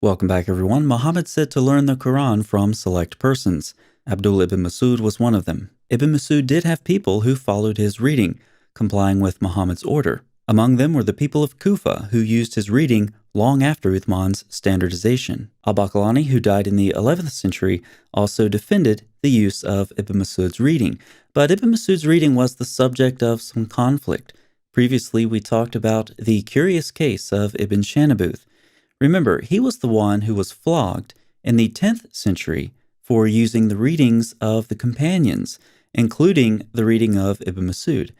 Welcome back, everyone. Muhammad said to learn the Quran from select persons. Abdullah ibn Masud was one of them. Ibn Masud did have people who followed his reading, complying with Muhammad's order. Among them were the people of Kufa, who used his reading long after Uthman's standardization. Al-Baqlani, who died in the 11th century, also defended the use of Ibn Masud's reading. But Ibn Masud's reading was the subject of some conflict. Previously, we talked about the curious case of Ibn Shanabuth. Remember, he was the one who was flogged in the 10th century for using the readings of the companions, including the reading of Ibn Masud.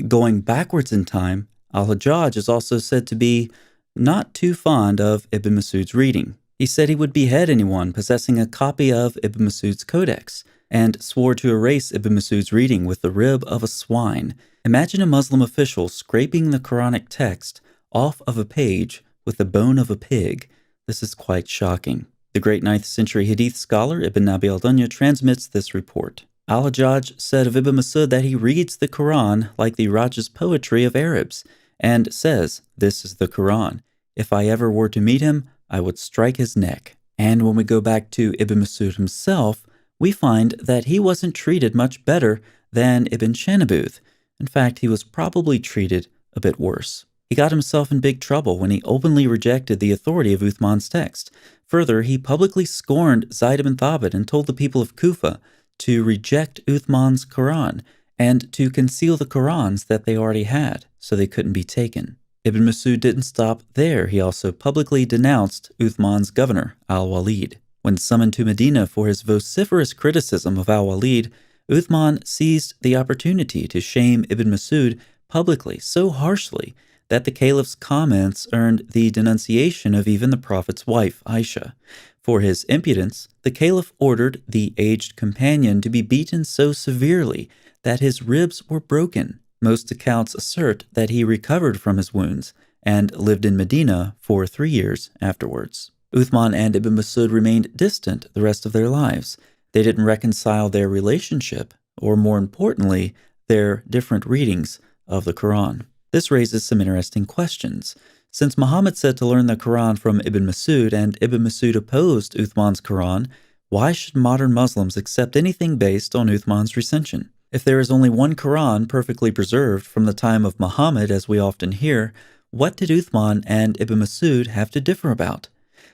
Going backwards in time, Al-Hajjaj is also said to be not too fond of Ibn Masud's reading. He said he would behead anyone possessing a copy of Ibn Masud's codex, and swore to erase Ibn Masud's reading with the rib of a swine. Imagine a Muslim official scraping the Quranic text off of a page with the bone of a pig. This is quite shocking. The great 9th century Hadith scholar Ibn Abi al-Dunya transmits this report. Al-Hajjaj said of Ibn Masud that he reads the Quran like the Raj's poetry of Arabs, and says, "This is the Quran. If I ever were to meet him, I would strike his neck." And when we go back to Ibn Masud himself, we find that he wasn't treated much better than Ibn Shanabuth. In fact, he was probably treated a bit worse. He got himself in big trouble when he openly rejected the authority of Uthman's text. Further, he publicly scorned Zayd ibn Thabit and told the people of Kufa to reject Uthman's Quran and to conceal the Qurans that they already had so they couldn't be taken. Ibn Masud didn't stop there. He also publicly denounced Uthman's governor, Al-Walid. When summoned to Medina for his vociferous criticism of Al-Walid, Uthman seized the opportunity to shame Ibn Masud publicly so harshly that the caliph's comments earned the denunciation of even the prophet's wife, Aisha. For his impudence, the caliph ordered the aged companion to be beaten so severely that his ribs were broken. Most accounts assert that he recovered from his wounds and lived in Medina for 3 years afterwards. Uthman and Ibn Masud remained distant the rest of their lives. They didn't reconcile their relationship, or more importantly, their different readings of the Quran. This raises some interesting questions. Since Muhammad said to learn the Quran from Ibn Masud and Ibn Masud opposed Uthman's Quran, why should modern Muslims accept anything based on Uthman's recension? If there is only one Quran perfectly preserved from the time of Muhammad, as we often hear, what did Uthman and Ibn Masud have to differ about?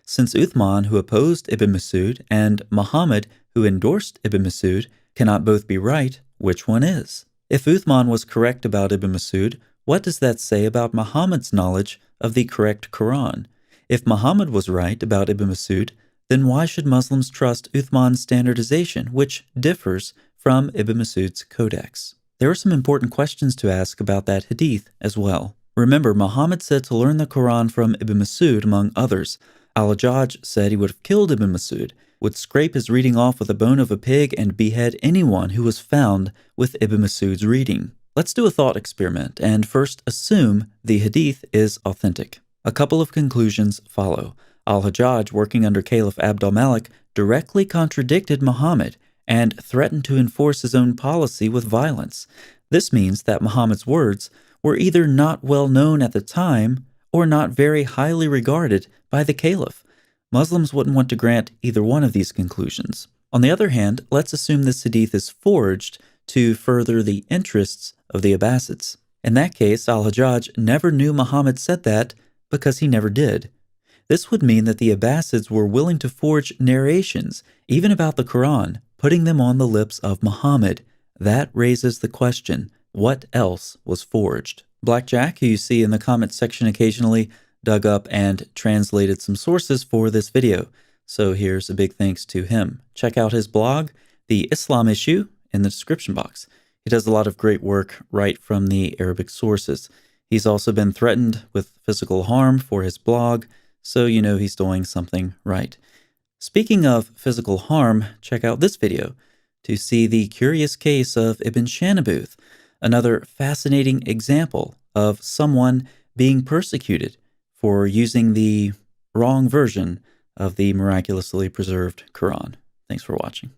Since Uthman, who opposed Ibn Masud, and Muhammad, who endorsed Ibn Masud, cannot both be right, which one is? If Uthman was correct about Ibn Masud, what does that say about Muhammad's knowledge of the correct Quran? If Muhammad was right about Ibn Masud, then why should Muslims trust Uthman's standardization, which differs from Ibn Masud's codex? There are some important questions to ask about that hadith as well. Remember, Muhammad said to learn the Quran from Ibn Masud, among others. Al-Hajjaj said he would have killed Ibn Masud, would scrape his reading off with the bone of a pig, and behead anyone who was found with Ibn Masud's reading. Let's do a thought experiment and first assume the hadith is authentic. A couple of conclusions follow. Al-Hajjaj, working under Caliph Abd-al-Malik, directly contradicted Muhammad and threatened to enforce his own policy with violence. This means that Muhammad's words were either not well known at the time or not very highly regarded by the Caliph. Muslims wouldn't want to grant either one of these conclusions. On the other hand, let's assume this hadith is forged to further the interests of the Abbasids. In that case, Al-Hajjaj never knew Muhammad said that because he never did. This would mean that the Abbasids were willing to forge narrations, even about the Quran, putting them on the lips of Muhammad. That raises the question, what else was forged? Blackjack, who you see in the comments section occasionally, dug up and translated some sources for this video. So here's a big thanks to him. Check out his blog, The Islam Issue, in the description box. He does a lot of great work right from the Arabic sources. He's also been threatened with physical harm for his blog, so you know he's doing something right. Speaking of physical harm, check out this video to see the curious case of Ibn Shanabuth, another fascinating example of someone being persecuted for using the wrong version of the miraculously preserved Quran. Thanks for watching.